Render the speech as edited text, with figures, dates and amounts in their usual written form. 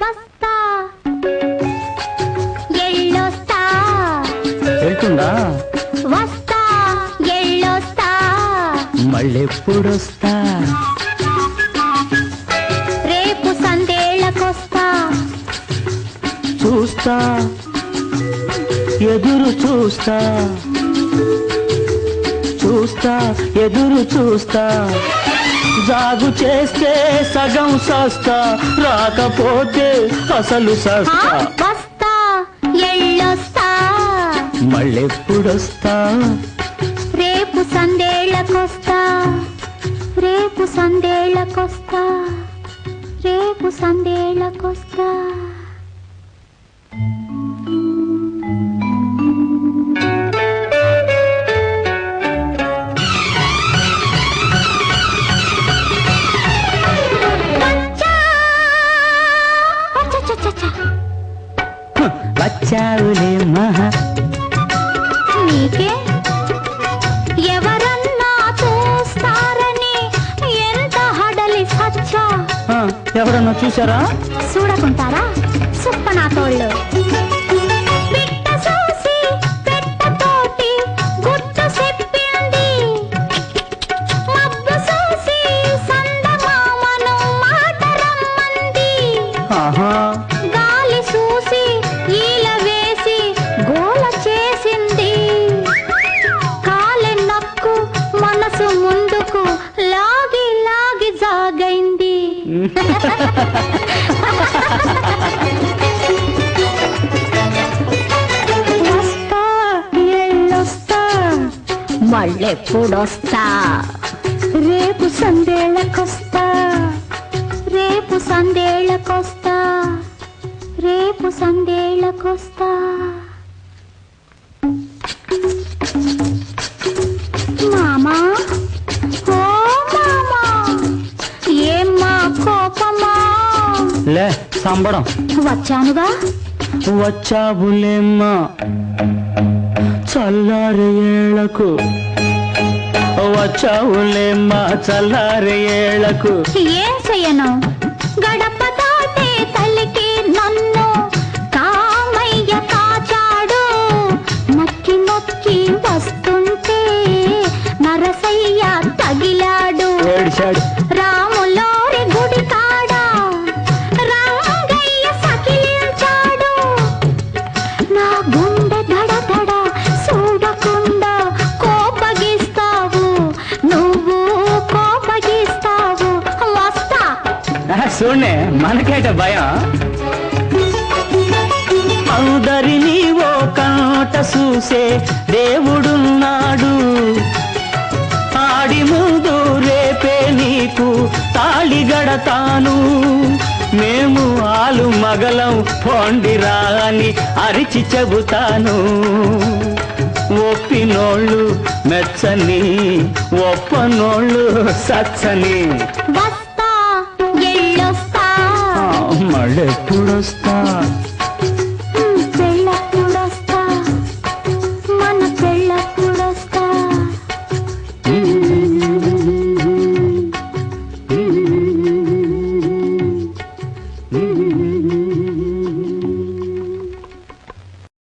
వస్తా ఎళ్ళొస్తా వెళ్తుందా వస్తా ఎళ్ళొస్తా మళ్ళెప్పుడొస్తా రేపు సందేళ్ళకొస్తా చూస్తా ఎదురు చూస్తా చూస్తా ఎదురు చూస్తా జాగు చేస్తే సగం సస్తా రాకపోతే అసలు సస్తా వస్తా ఎళ్ళొస్తా మళ్ళెప్పుడొస్తా రేపు సందేళ్ళకొస్తా రేపు సందేళ్ళకొస్తా రేపు సందేళ్ళకొస్తా వచ్చావులే మహా నీకే ఎవరన్నా చూస్తారని ఎంత హడలి సచ్చా ఎవరన్నా చూసారా చూడకుంటారా సుప్పనా తోళ్ళు పిట్ట చూసి పెట్టతోటి గుట్టు చెప్పింది మబ్బు చూసి సందమామను మాట రమ్మంది గాలి చూసి ఈల వేసి గోల చేసింది కాలెన్నక్కు మనసు ముందుకు లాగి లాగి జాగైంది వస్తా ఎళ్ళొస్తా మళ్ళెప్పుడొస్తా రేపు సందేళ్ళకొస్తా రేపు సందేళ్ళకొస్తా రేపు సందేళ్ళకొస్తా మామా ఓ మామా ఏమ్మా కోపమా లే సంబడం వచ్చానుగా వచ్చావులేమ్మా చల్లారి ఏళ్లకు వచ్చావులేమ్మా చల్లారి ఏళ్లకు ఏం చెయ్యను గడప దాటే తల్లికి నన్ను కామయ్య కాచాడు నక్కి నొక్కి వస్తుంటే నరసయ్య తగిలాడు ఏడ్చాడు రాములోరి గుడి కాడ రంగయ్య సకిలించాడు నా గుండె దడ దడ చూడకుండా కోపగిస్తావు నువ్వు కోపగిస్తావు వస్తా చూడే మనకేట భయం అందరినీ ఓ కాట చూసే దేవుడున్నాడు ఆడి ముందు రేపే నీకు తాళి గడతాను మేము ఆలు మగలం పొండిరా అని అరిచి చెబుతాను ఒప్పినోళ్ళు మెచ్చని ఒప్పనోళ్ళు సచ్చని వస్తా ఎళ్ళొస్తా మళ్ళెప్పుడొస్తా